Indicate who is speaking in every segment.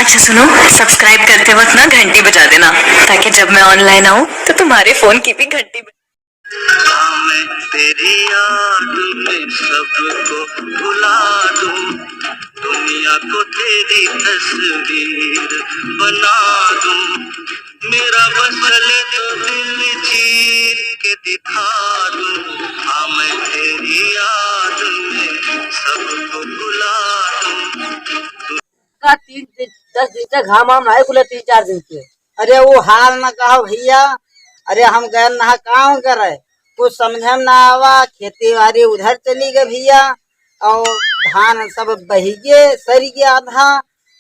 Speaker 1: अच्छा सुनो, सब्सक्राइब करते वक्त ना घंटी बजा देना, ताकि जब मैं ऑनलाइन आऊँ तो तुम्हारे फोन की भी घंटी
Speaker 2: मैं तेरी याद में सबको भुला दूं, दुनिया को तेरी तस्वीर बना दूं, मेरा बसल तो दिल चीर के दिखा दूं, हाँ मैं तेरी याद में सबको भुला दूं।
Speaker 3: का 10 दिन से घाम आम आए बोले 3-4 दिन से।
Speaker 4: अरे वो हाल न कहो भैया। अरे हम गए नहा काम करे, कुछ समझ में ना आवा। खेती बाड़ी उधर चली गई भैया, और धान सब बही गए, सरी गया आधा,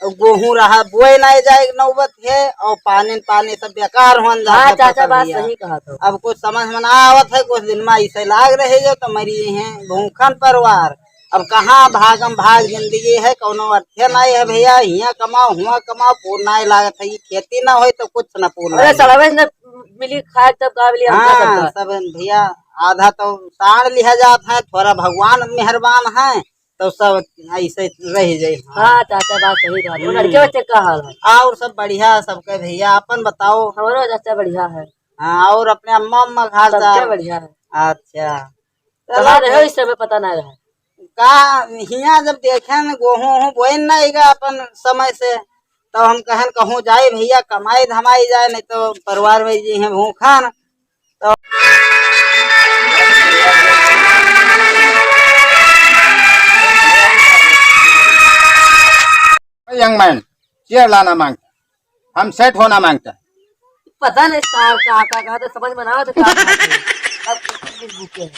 Speaker 4: और गेहूं रहा बोए ना जाए नौबत है, और पानी सब बेकार हो जा।
Speaker 3: हाँ चाचा बात सही कहा था।
Speaker 4: अब कुछ समझ में ना आवत है, कुछ दिन में ऐसे लाग रहे जो तो मरी है भूखन परिवार। अब कहाँ भागम भाग जिंदगी है, कोनो अर्थे नहीं है भैया। यहाँ कमाओ हुआ कमाओ, पूर्ण नहीं लागत है। खेती ना हो तो कुछ न पूर्ण।
Speaker 3: अरे सड़वे न मिली खाए तब का मिली हमका
Speaker 4: हाँ सब भैया, आधा तो साड़ लिया जाता है, थोड़ा भगवान मेहरबान है तो सब ऐसे रह जाए।
Speaker 3: हाँ चाचा बात सही कहा। लड़के बच्चे का हाल है?
Speaker 4: और सब बढ़िया सबके भैया, अपन बताओ।
Speaker 3: हमारा चाचा बढ़िया है।
Speaker 4: हाँ, और अपने अम्मा अम्मा खा
Speaker 3: सबके बढ़िया है।
Speaker 4: अच्छा
Speaker 3: कहाँ रहे इस समय पता नहीं रहा
Speaker 4: का। हिया जब देखे न गेहूं बोए नहीं गा अपन समय से, तो हम कहन कहूँ जाए भैया, कमाई धमाई जाए, नहीं तो परिवार में जी है भूखा न। तो
Speaker 5: यंग मैन चेयर लाना मांगता, हम सेट होना मांगता।
Speaker 3: पता नहीं कहाँ कहा तो समझ में ना आया तो क्या कहा था। अब किस भूखे हैं।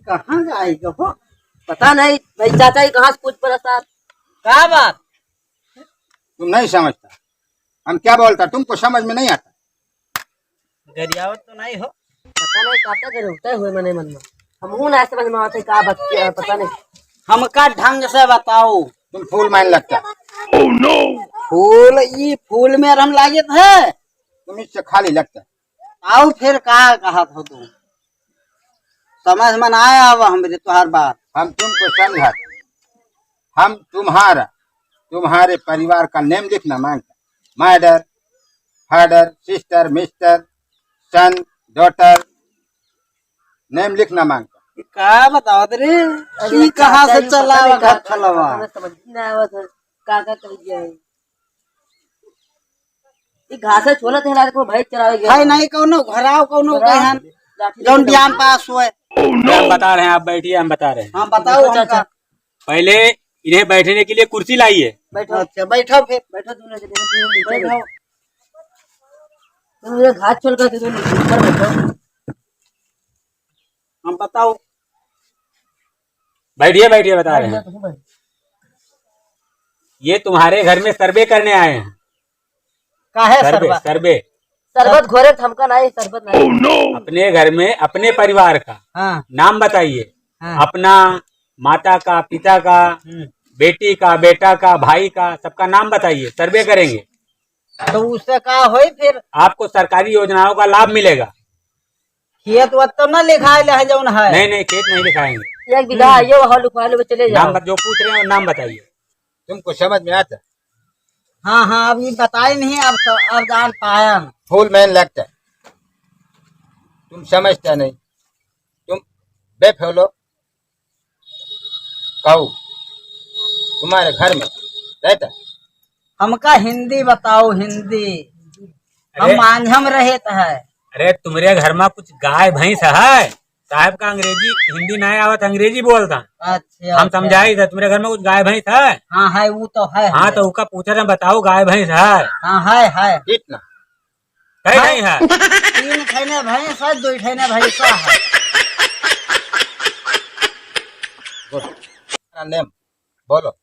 Speaker 4: कहाँ जाएगा हो?
Speaker 3: पता नहीं भाई चाचा ही कहाँ से पूछ पड़ा था।
Speaker 4: क्या बात?
Speaker 5: तुम नहीं समझता हम क्या बोलता, तुमको समझ में नहीं आता।
Speaker 4: गरियावत तो नहीं हो?
Speaker 3: पता नहीं काटा करे होता है हुए मने मन में। हम हूँ ना समझ में आते का बच्चे पता नहीं।
Speaker 4: हमका ढंग से बताओ।
Speaker 5: तुम फूल मान लगता,
Speaker 4: फूल ई फूल में हम लागत है,
Speaker 5: तुम इससे खाली लगता।
Speaker 4: आओ फिर कहा कहा था तू, समझ में ना आया अब हमरे तुहार बात।
Speaker 5: हम तुमको समझा, हम तुम्हारे परिवार का नेम लिखना मांगता। मदर, फादर, सिस्टर, मिस्टर, सन, डॉटर, नेम लिखना मांगता।
Speaker 4: क्या बताओ रे, ई कहाँ से चला घर चलावा?
Speaker 3: समझ नहीं आया था का कर दिया है। ये घास छोला थे लाद को भाई चरावे गया
Speaker 4: है नहीं कोनो घराव कोनो कहन जौन ध्यान पास हुए।
Speaker 6: हम बता रहे हैं, आप बैठिए, हम बता रहे हैं।
Speaker 4: हाँ बताओ चाचा।
Speaker 6: पहले इन्हें बैठने के लिए कुर्सी लाइए।
Speaker 4: बैठो। अच्छा बैठो फिर।
Speaker 3: बैठो बैठो तुम घास छोल कर तुम ऊपर बैठो।
Speaker 4: हम बताओ।
Speaker 6: बैठिए बैठिए, बता रहे हैं। ये तुम्हारे घर में सर्वे करने आए हैं।
Speaker 4: काहे
Speaker 6: सर्वे
Speaker 4: सरबा?
Speaker 6: सर्वे
Speaker 3: शरबत घोरे थमका नहीं शरबत नहीं।
Speaker 6: अपने घर में अपने परिवार का
Speaker 4: हाँ
Speaker 6: नाम बताइए।
Speaker 4: हाँ।
Speaker 6: अपना, माता का, पिता का, बेटी का, बेटा का, भाई का, सबका नाम बताइए। सर्वे करेंगे
Speaker 4: तो उससे का होई फिर?
Speaker 6: आपको सरकारी योजनाओं का लाभ मिलेगा।
Speaker 4: खेत वत तो न लिखाए है जौन है?
Speaker 6: नहीं नहीं, खेत नहीं दिखाएंगे।
Speaker 3: 1 बीघा आइयो वहाँ लिखवा लो चले जाओ।
Speaker 6: नाम जो पूछ रहे हैं नाम बताइए।
Speaker 5: तुमको समझ में आता?
Speaker 4: हाँ हाँ, अभी बताए नहीं, अब जान पाया।
Speaker 5: फूल मैन लगता, तुम समझता नहीं। तुम बेफोलो कहो तुम्हारे घर में रहता।
Speaker 4: हमका हिंदी बताओ, हिंदी। हम
Speaker 6: अरे
Speaker 4: मांझम रहत है।
Speaker 6: अरे तुम्हारे घर में कुछ गाय भैंस है? साहब का अंग्रेजी हिंदी नहीं आवत, अंग्रेजी बोलता।
Speaker 4: अच्छा
Speaker 6: हम समझाई था तुम्हारे घर में कुछ गाय भैंस है?
Speaker 4: हाँ है, वो तो है।
Speaker 6: हाँ तो उसका पूछा था, बताओ गाय भैंस है?
Speaker 4: हाँ है।
Speaker 5: कितना?
Speaker 6: कहीं नहीं है।
Speaker 4: 3 ठेने भैंस है, 2 ठेने भैंसा है।
Speaker 5: नेम बोलो।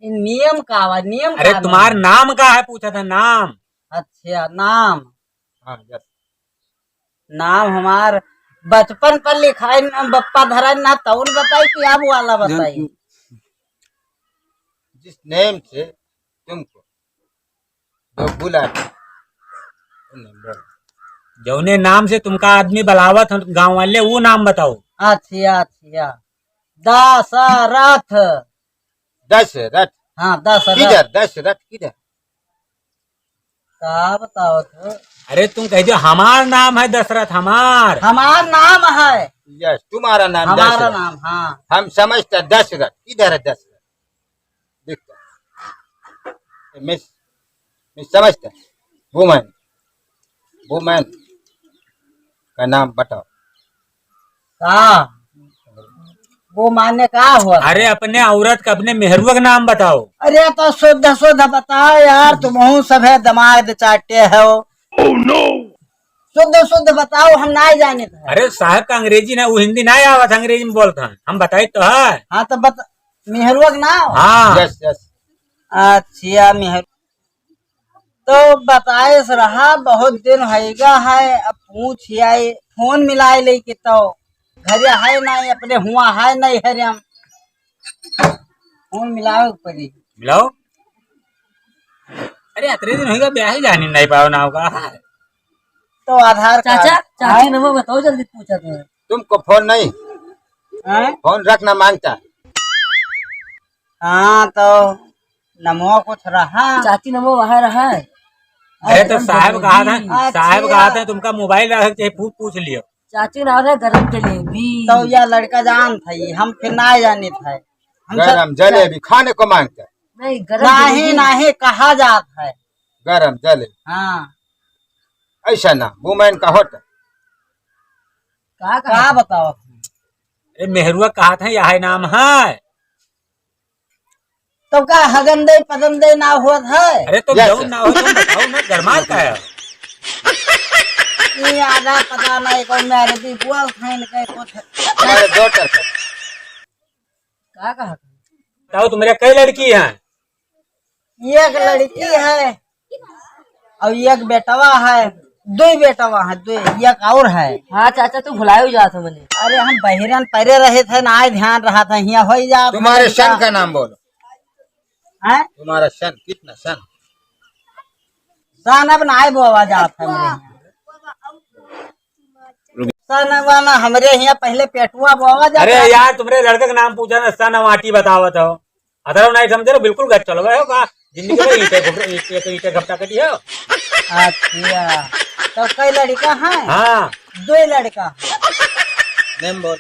Speaker 4: नियम का वा, नियम
Speaker 6: अरे
Speaker 4: का
Speaker 6: तुम्हारा नाम का है पूछा था, नाम।
Speaker 4: अच्छा नाम।
Speaker 5: हाँ यस।
Speaker 4: नाम हमार बचपन पर लिखाई बप्पा धरा ना, तौन बताई कि अब वाला बताई?
Speaker 5: जिस नेम से तुमको जो बुला वो नेम बोलो।
Speaker 6: जौने नाम से तुमका आदमी बलावत गांव वाले, वो नाम बताओ।
Speaker 4: अच्छा। दशरथ।
Speaker 5: दशरथ
Speaker 4: हाँ दशरथ।
Speaker 5: किधर? दशरथ किधर?
Speaker 4: का बताओ तो?
Speaker 6: अरे तुम कह दो हमार नाम है दशरथ, हमार।
Speaker 4: हमार नाम है।
Speaker 5: यस, तुम्हारा नाम
Speaker 4: हमारा
Speaker 5: दशरथ।
Speaker 4: नाम, हाँ।
Speaker 5: हम समझते दशरथ किधर है? दशरथ दिखता मिस समझते वुमन, वुमन का नाम बताओ।
Speaker 4: का वो मान्य का हुआ?
Speaker 6: अरे अपने औरत का, अपने मेहरुआ का नाम बताओ।
Speaker 4: अरे तो शुद्ध शुद्ध बताओ यार, तुम सब है दिमाग चाटे हो। शुद्ध शुद्ध बताओ, हम ना जाने थे।
Speaker 6: अरे साहब का अंग्रेजी ना, वो हिंदी ना आवत, अंग्रेजी में बोलता है, हम बताई तो है।
Speaker 4: हाँ तो बता, मेहरुआ का नाम?
Speaker 6: हाँ
Speaker 5: यस यस।
Speaker 4: अच्छा मेहर तो बताए रहा, बहुत दिन होगा है। अब पूछ आई, फोन मिलाए ले के तो घरे है नहीं, अपने हुआ है नहीं है हम। फोन मिलाओ पड़ी।
Speaker 6: मिलाओ। अरे अतरे दिन होगा ब्याह ही जानी नहीं पाओ ना होगा।
Speaker 4: तो आधार कार्ड।
Speaker 3: चाचा चाची नंबर बताओ जल्दी, पूछा तो।
Speaker 5: तुमको फोन नहीं,
Speaker 4: हैं?
Speaker 5: फोन रखना मांगता है।
Speaker 4: हाँ तो नमो कुछ रहा।
Speaker 3: चाची नंबर वहाँ रहा है।
Speaker 6: अरे तो साहब कहा था,
Speaker 4: अच्छा।
Speaker 6: साहब कहा था तुमका मोबाइल रख के पूछ लियो।
Speaker 3: चाची नाम है गरम जलेबी।
Speaker 4: तो यह लड़का जान था, हम फिर ना जाने थे। हम सब-
Speaker 5: गरम जलेबी खाने को मांगता है।
Speaker 3: नहीं गरम
Speaker 4: नहीं
Speaker 3: जलेबी।
Speaker 4: नहीं कहा जात है।
Speaker 5: गरम जलेबी
Speaker 4: हाँ
Speaker 5: ऐसा ना वुमेन का होता।
Speaker 3: का
Speaker 4: का बताओ?
Speaker 6: अरे मेहरुआ कहा था यह नाम है।
Speaker 4: तो का हगंदे पदंदे ना हुआ है?
Speaker 6: अरे तो
Speaker 5: Yes,
Speaker 6: जाओ
Speaker 5: sir.
Speaker 6: ना हो तुम बताओ ना, गरमाल का है।
Speaker 4: ये आधा पता नहीं को मेरे भी बोल खाइन के कुछ।
Speaker 5: हमारे डॉटर का।
Speaker 3: का कहा?
Speaker 6: बताओ तुम्हारे कई लड़की हैं?
Speaker 4: एक लड़की है और एक बेटवा है। दो बेटवा है, दो एक और है।
Speaker 3: हाँ चाचा तू भुलाए जाता मैंने।
Speaker 4: अरे हम बहिरन परे रहे थे ना, ध्यान रहा था यहाँ हो जा।
Speaker 5: तुम्हारे सन का नाम बोलो।
Speaker 4: है
Speaker 5: तुम्हारा सन कितना सन?
Speaker 4: सन अब ना बोवा जात है मेरे यहाँ। सन वाला हमरे यहाँ पहले पेटुआ बोवा जाता।
Speaker 6: अरे यार तुम्हारे लड़के का नाम पूछा ना, सन माटी बतावत हो। अदर नहीं समझे रहो, बिल्कुल गच चलो गए हो का जिंदगी में ईटे घपटा कटी हो।
Speaker 4: अच्छा तो कई लड़का है?
Speaker 6: हाँ
Speaker 4: दो लड़का।
Speaker 5: नेम बोल।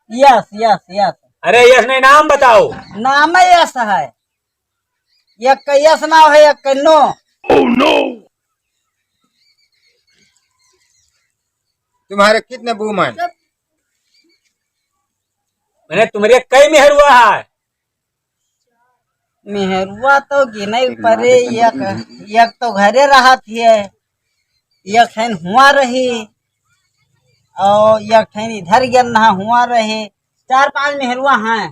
Speaker 4: Yes yes yes.
Speaker 6: अरे यस नहीं, नाम बताओ।
Speaker 4: नाम ही यस है। एक का यस ना है, एक का नो।
Speaker 5: तुम्हारे कितने वुमेन?
Speaker 6: मैंने तुम्हारे कई मेहरुआ है।
Speaker 4: मेहरुआ तो गिने परे, एक तो घरे रहा थी, एक ठन हुआ रही और एक ठन इधर गिरना हुआ रहे। 4-5 मेहरुआ हैं।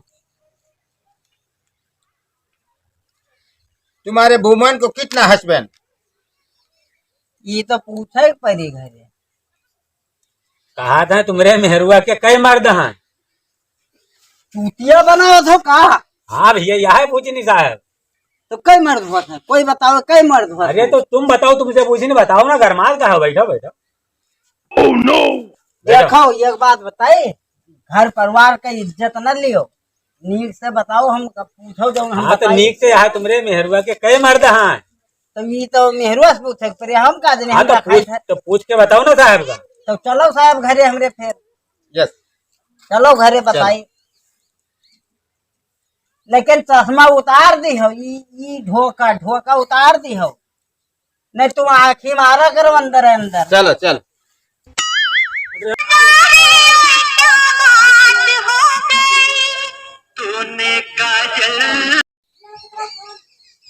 Speaker 5: तुम्हारे वुमेन को कितना हस्बैंड?
Speaker 4: ये तो पूछे परी घरे।
Speaker 6: कहा था तुम्हारे मेहरुआ के कई मर्द हैं।
Speaker 4: चूतिया बनाओ तो का?
Speaker 6: हाँ भैया यह पूछनी साहब।
Speaker 4: तो कई मर्द हुआ था, कोई बताओ कई मर्द हुआ?
Speaker 6: अरे तो तुम बताओ, तुमसे पूछी नहीं, बताओ ना, गरमाल का है। बैठो बैठो।
Speaker 4: देखो एक बात बताए, घर परिवार का इज्जत न लियो, नीक से बताओ। हम पूछो जो हम
Speaker 6: हाँ तो
Speaker 4: बताई।
Speaker 6: नीक से यहाँ तुम्हारे मेहरुआ के कई मर्द हैं।
Speaker 4: तो ये तो मेहरुआ से पूछे परे, हम का जने
Speaker 6: हाँ
Speaker 4: हम
Speaker 6: तो
Speaker 4: रखाई
Speaker 6: पूछ,
Speaker 4: है।
Speaker 6: तो पूछ के बताओ ना साहब का।
Speaker 4: तो चलो साहब घरे हमरे फिर।
Speaker 5: यस।
Speaker 4: चलो घरे बताई। लेकिन चश्मा उतार दी हो, ई ढोका उतार दी हो, नहीं तुम आँखी मारा करो अंदर अंदर।
Speaker 5: चलो चलो।
Speaker 2: तूने काजल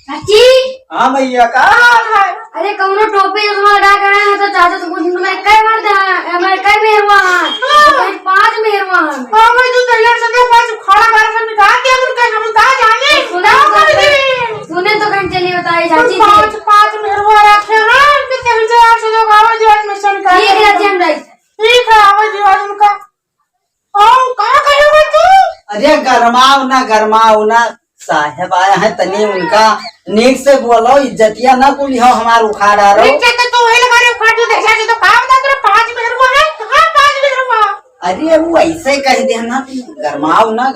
Speaker 7: चाची।
Speaker 4: हाँ भैया का है?
Speaker 7: अरे कौनो टोपी चश्मा लगा कर आए हैं तो चाचा से पूछने मेरे कई मर्द हैं, मेरे कई मेहरुआ हैं। तो कहीं 5 मेहरुआ हैं।
Speaker 8: हाँ भाई तू तैयार से पास खाना बार से निकाल के हम कहीं जाने
Speaker 7: सुने तो कहीं चली बताई चाची
Speaker 8: पांच पांच मेहरबान रखे हैं कि कहीं से आप जो आवाज आज मिशन का
Speaker 7: ठीक है जी हम रही।
Speaker 8: ठीक है आवाज आज उनका। ओ कहां गए हो तू?
Speaker 4: अरे गरमाओ ना साहेब आया है तनी, उनका नीक से बोलो, इज्जतिया ना कुली हो हमार उखाड़ा रहो।
Speaker 8: ठीक है तो वही लगा रहे फाटू देखा तो काम ना करे 5 मेहरबान है। कहां 5 मेहरबान?
Speaker 4: अरे वो ऐसे ही कह देना, तुम गरमाओ ना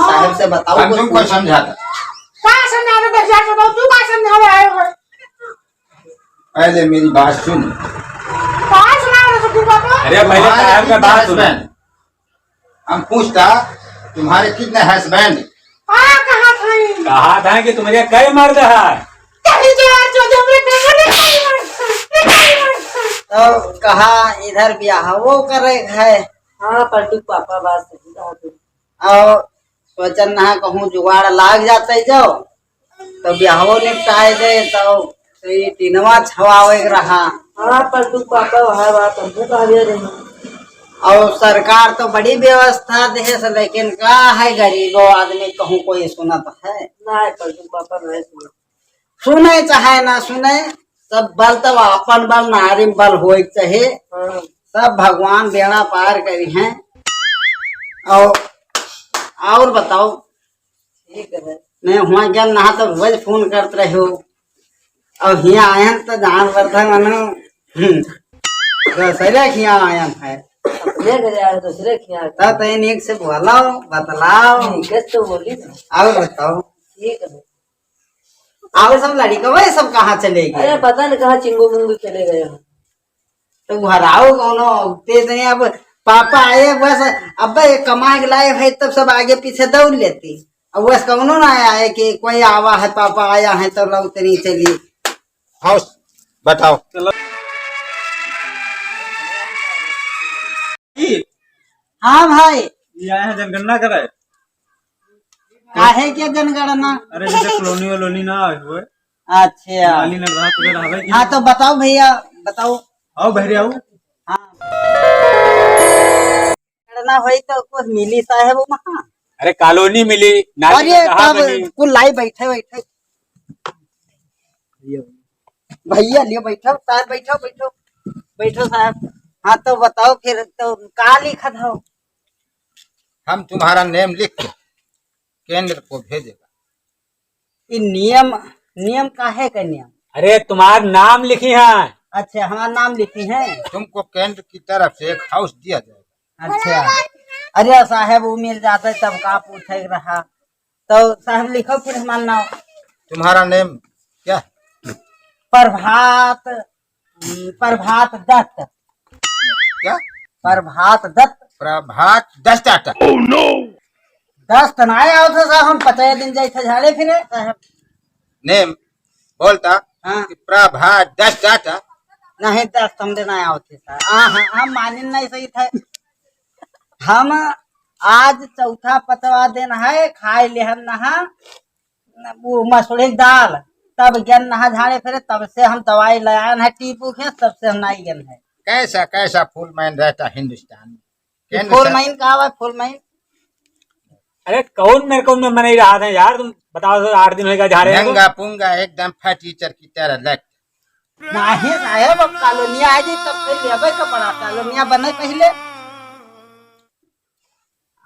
Speaker 4: साहब से बताओ
Speaker 5: हम
Speaker 4: कुछ
Speaker 5: तुमको
Speaker 4: पूछो।
Speaker 5: समझाता।
Speaker 8: का समझा दे 10,000 बताओ, तू का समझावे आए हो?
Speaker 5: पहले मेरी बात सुन।
Speaker 8: का सुना रहे हो तू बाबा?
Speaker 6: अरे पहले
Speaker 5: तुम्हारे
Speaker 6: साहब का
Speaker 5: कितने
Speaker 6: बात सुनो।
Speaker 5: हस्बैंड? हम पूछता तुम्हारे कितने हस्बैंड?
Speaker 8: कहाँ था?
Speaker 6: कहा था कि तुम्हारे कई मर्द है।
Speaker 8: तेरी जो तुमने देखा नहीं।
Speaker 4: तो कहा इधर ब्याह वो करे है,
Speaker 3: हाँ पलटू पापा बात सही कहा तू।
Speaker 4: और सोचन ना कहूँ जुगाड़ लाग जाते जाओ तो ब्याहो निपटाए दे, तो ये तीनवा छवावे रहा।
Speaker 3: हाँ पलटू पापा वहाँ बात हमको कहा दिया रही।
Speaker 4: और सरकार तो बड़ी व्यवस्था दे से, लेकिन का है गरीबो आदमी कहूँ कोई सुनत है?
Speaker 3: ना पलटू पापा नहीं सुना।
Speaker 4: सुने चाहे ना सुने, सब बल तब अपन बल नारी बल हो चाहे,
Speaker 3: हाँ
Speaker 4: सब भगवान बेड़ा पार करी हैं। और बताओ,
Speaker 3: ठीक है।
Speaker 4: मैं हुआ क्या नहा तो रोज फोन करते रहे हो, और यहाँ आए हैं तो जान वर्धन सरे खिया आया है,
Speaker 3: अपने घर आए दूसरे खिया
Speaker 4: तब एक से बोलाओ बतलाओ।
Speaker 3: कैसे तो बोली ना।
Speaker 4: और बताओ,
Speaker 3: ठीक है।
Speaker 4: और सब लड़का वही सब कहाँ चले
Speaker 3: अरे
Speaker 4: गए?
Speaker 3: पता नहीं कहाँ चिंगू मुंगू चले गए हैं।
Speaker 4: तो हराओ कौनो तेज नहीं। अब पापा आए बस, अब कमा के लाए भाई तब सब आगे पीछे दौड़ लेती। अब बस कौनो ना आए कि कोई आवा है पापा आया है तो लो तेरी चली।
Speaker 5: हाउस बताओ।
Speaker 4: हाँ भाई,
Speaker 6: ये आए हैं जनगणना करे।
Speaker 4: काहे के जनगणना?
Speaker 6: अरे जैसे कॉलोनी वलोनी ना हुए,
Speaker 4: अच्छा
Speaker 6: नाली न रहा तुझे रहा भाई।
Speaker 4: हाँ तो बताओ भैया बताओ।
Speaker 6: आओ बहरे आओ।
Speaker 4: हाँ जनगणना हुई तो कुछ मिली साहब वहाँ?
Speaker 6: अरे कॉलोनी मिली, नाली
Speaker 4: अरे
Speaker 6: में कहाँ
Speaker 4: तब
Speaker 6: बनी?
Speaker 4: कुल लाई बैठे बैठे भैया लियो बैठो साहब, बैठो साहब। हाँ तो बताओ फिर तो का लिखा था?
Speaker 5: हम तुम्हारा नेम लिख के केंद्र को भेजेगा।
Speaker 4: ये नियम काहे का नियम?
Speaker 6: अरे तुम्हारा नाम लिखी है।
Speaker 4: अच्छा हमारा नाम लिखी है।
Speaker 5: तुमको केंद्र की तरफ से एक हाउस दिया जाएगा।
Speaker 4: अच्छा अरे साहब वो मिल जाता तब का पूछे रहा। तो साहब लिखो फिर हमारा नाम।
Speaker 5: तुम्हारा नेम क्या है?
Speaker 4: प्रभात दत्त।
Speaker 5: क्या?
Speaker 4: प्रभात दत्त।
Speaker 5: प्रभात दस्ता।
Speaker 4: दस्त ना आया था साहब, हम 50 दिन जैसे झाड़े फिरे साहब।
Speaker 5: नेम बोलता
Speaker 4: हाँ
Speaker 5: कि प्रभात दस्ता।
Speaker 4: नहीं दस्त हम देना आया थे साहब। हाँ हम मानिन नहीं सही थे। हम आज चौथा 5वां दिन है, खाए ले हम नहा वो मसूर की दाल, तब गन नहा झाड़े फिरे, तब से हम दवाई लगान है टीपू के, तब से हम नहीं गन है।
Speaker 5: कैसा कैसा फुल मैन रहता हिंदुस्तान में। केंद्र
Speaker 4: फुल
Speaker 5: सर-
Speaker 4: महीन कहा है फुल महीन?
Speaker 6: अरे कौन मेरे को मन ही रहा था यार, तुम बताओ तो 8 दिन होगा जा रहे हो।
Speaker 5: नंगा पुंगा एकदम फटीचर की तरह लग।
Speaker 4: नहीं साहब, अब कॉलोनिया आ जाए तब फिर लेबे का पड़ा। कॉलोनिया बने पहले।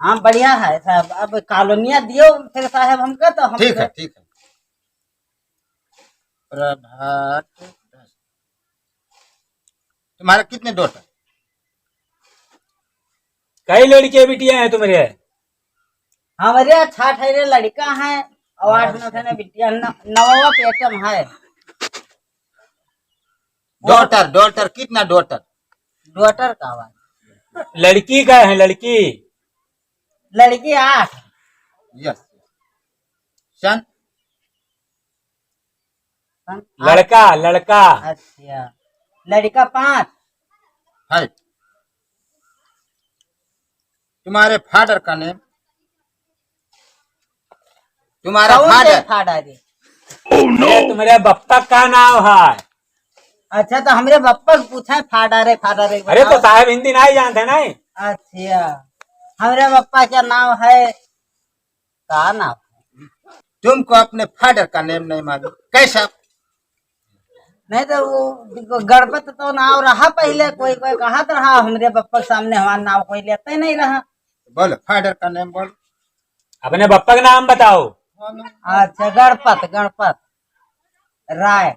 Speaker 4: हाँ बढ़िया है साहब, अब कॉलोनिया दियो फिर साहब हमका तो हम
Speaker 5: ठीक है ठीक है। प्रभात दस्ता। तुम्हारे कितने डॉटर?
Speaker 6: कई लड़के बिटिया हैं तुम्हारे?
Speaker 4: हमारे 6 लड़का है और 8-9 बिटिया, 9वां पेटम है।
Speaker 5: डॉटर कितना डॉटर?
Speaker 4: डॉटर का आवाज।
Speaker 6: लड़की का है लड़की?
Speaker 4: लड़की 8।
Speaker 5: यस। सन?
Speaker 6: लड़का।
Speaker 4: अच्छा लड़का 5।
Speaker 5: है। तुम्हारे फादर का नेम? तुम्हारा फादर?
Speaker 4: फादर।
Speaker 6: अरे तुम्हारे बप्पा का नाम है?
Speaker 4: अच्छा तो हमरे बप्पा को पूछा फादर है
Speaker 6: अरे तो साहब हिंदी नहीं जानते नहीं?
Speaker 4: अच्छा हमरे बप्पा क्या नाम है? का नाम?
Speaker 5: तुमको अपने फादर का नेम नहीं मालूम कैसा?
Speaker 4: नहीं तो वो गणपत तो नाम रहा पहले, कोई कहा तो रहा, हमरे बप्पा के सामने हमारा नाम कोई लेता ही नहीं रहा।
Speaker 5: बोलो फादर का नेम बोलो।
Speaker 6: अपने बप्पा का नाम बताओ।
Speaker 4: अच्छा गणपत राय।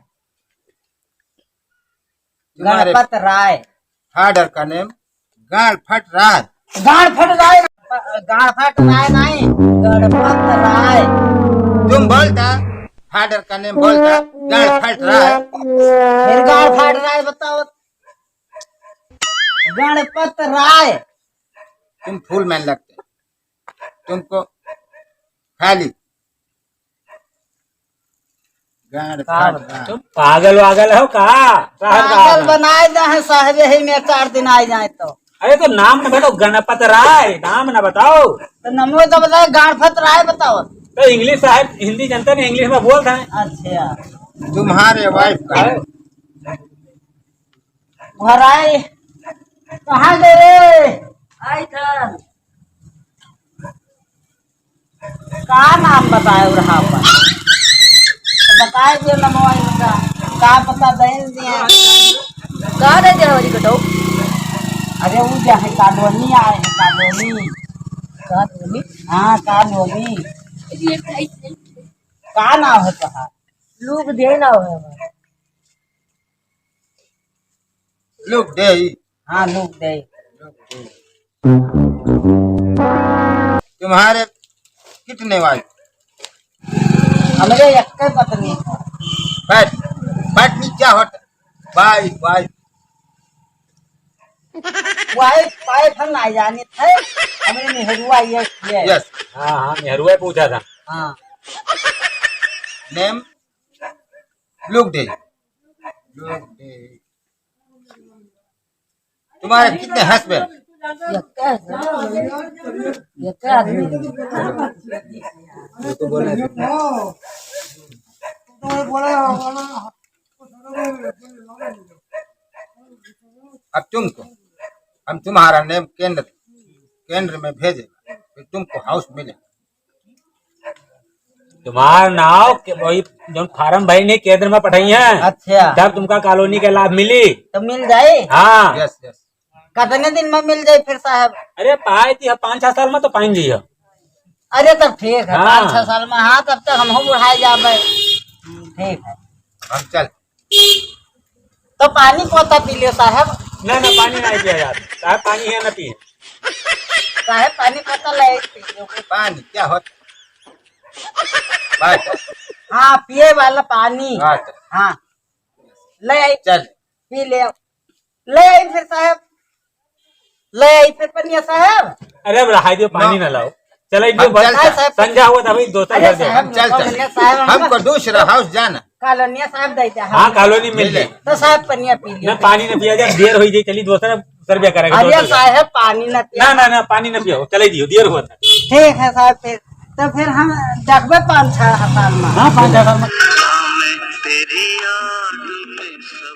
Speaker 5: तुम्हारे
Speaker 4: गणपत राय।
Speaker 5: फादर का नेम गाल फट राज।
Speaker 4: गाड़ फट रहा है, गाड़ फट रहा है नहीं, गणपत राय।
Speaker 5: तुम बोलता फादर का नेम बोलता गाड़ फट रहा है।
Speaker 4: फिर गाड़ फट रहा है बताओ। गणपत राय।
Speaker 5: तुम फूल मैन लगते, तुमको खाली गाड़ फट रहा है।
Speaker 6: तुम पागल वागल हो का? साहब
Speaker 4: पागल
Speaker 6: का
Speaker 4: बनाए दे हैं साहब, यही में 4 दिन आ जाए तो।
Speaker 6: अरे तो नाम न बताओ, गणपत राय नाम न बताओ।
Speaker 4: तो नमो तो बताए गणपत राय बताओ।
Speaker 6: तो इंग्लिश साहब हिंदी जनता ने इंग्लिश में बोलते हैं।
Speaker 4: अच्छा
Speaker 5: तुम्हारे वाइफ का है।
Speaker 4: घर आए कहाँ गए रे?
Speaker 3: आई था
Speaker 4: का नाम बताए रहा पर बताए जो नमो इनका का पता दें दिए।
Speaker 3: कहाँ दे दे हमारी कटो
Speaker 4: अरे वो जो है कॉलोनी आए हैं, कॉलोनी।
Speaker 3: कहाँ
Speaker 4: हाँ कॉलोनी। का नाम है तुम्हारा?
Speaker 3: लोग देना हो हमारा
Speaker 5: लोग दे
Speaker 4: हाँ लोग दे।
Speaker 5: तुम्हारे कितने वाइफ?
Speaker 4: हमारे एक पत्नी है।
Speaker 5: बैठ बैठनी क्या होता? वाइफ वाइफ
Speaker 4: वाइफ वाइफ हम नहीं जाने थे, हमें नेहरूआ ये
Speaker 5: यस।
Speaker 6: हाँ हाँ नेहरू है पूछा था।
Speaker 4: हाँ
Speaker 5: name look day. Look day. तुम्हारे कितने हस्बैंड?
Speaker 3: एक आदमी
Speaker 5: तो बोले अब तुमको हम तुम्हारा नेम केंद्र में भेजेगा, फिर तुमको हाउस मिलेगा।
Speaker 6: तुम्हारा नाव वही जो फार्म भाई ने केंद्र में पठाई है,
Speaker 4: अच्छा
Speaker 6: तब तुमका कॉलोनी का लाभ मिली।
Speaker 4: तो मिल जाए।
Speaker 6: हाँ
Speaker 5: यस यस।
Speaker 4: कितने दिन में मिल जाए फिर साहब?
Speaker 6: अरे पाए थी 5-6 साल में तो पाइन जी है।
Speaker 4: अरे तब ठीक है,
Speaker 6: हाँ।
Speaker 4: 5-6 साल में। हाँ तब तक हम बढ़ाए जाए। ठीक है
Speaker 5: हम चल।
Speaker 4: तो पानी पोता पी लियो साहब।
Speaker 6: ना ना पानी नहीं पिया जाता साहब, पानी है ना पिए।
Speaker 4: साहब पानी पोता ले पी लियो।
Speaker 5: पानी क्या होता? बात
Speaker 4: हाँ पिए वाला पानी।
Speaker 5: बात
Speaker 4: हाँ ले आई,
Speaker 5: चल।
Speaker 4: पी ले। ले आई फिर साहब, ले आई फिर पनिया साहब।
Speaker 6: अरे रहा दो पानी ना लाओ, चलो
Speaker 5: हम चल
Speaker 4: साहब।
Speaker 6: संजा हुआ था भाई दोस्तों
Speaker 4: अरे
Speaker 6: घर दे।
Speaker 4: साहब,
Speaker 5: चल
Speaker 4: कॉलोनिया
Speaker 5: चल।
Speaker 4: साहब
Speaker 5: हमको दूसरा हाउस जाना।
Speaker 4: कॉलोनिया साहब देते हैं।
Speaker 6: हाँ कॉलोनी मिल
Speaker 5: मिले।
Speaker 6: जाए।
Speaker 4: तो साहब पनिया पी
Speaker 6: ना
Speaker 4: लियो।
Speaker 6: पानी न पिया जाए, देर हो जाए, चली दूसरा सर्वे करेगा।
Speaker 4: अरे
Speaker 6: दोस्तों का।
Speaker 4: साहब पानी न पिया।
Speaker 6: ना ना ना पानी न पियो, चले दियो, देर हुआ था।
Speaker 4: ठीक है साहब फिर तो फिर हम देखबे 5-6 साल में।
Speaker 6: हाँ 5-6 साल में।
Speaker 2: तेरी याद में सब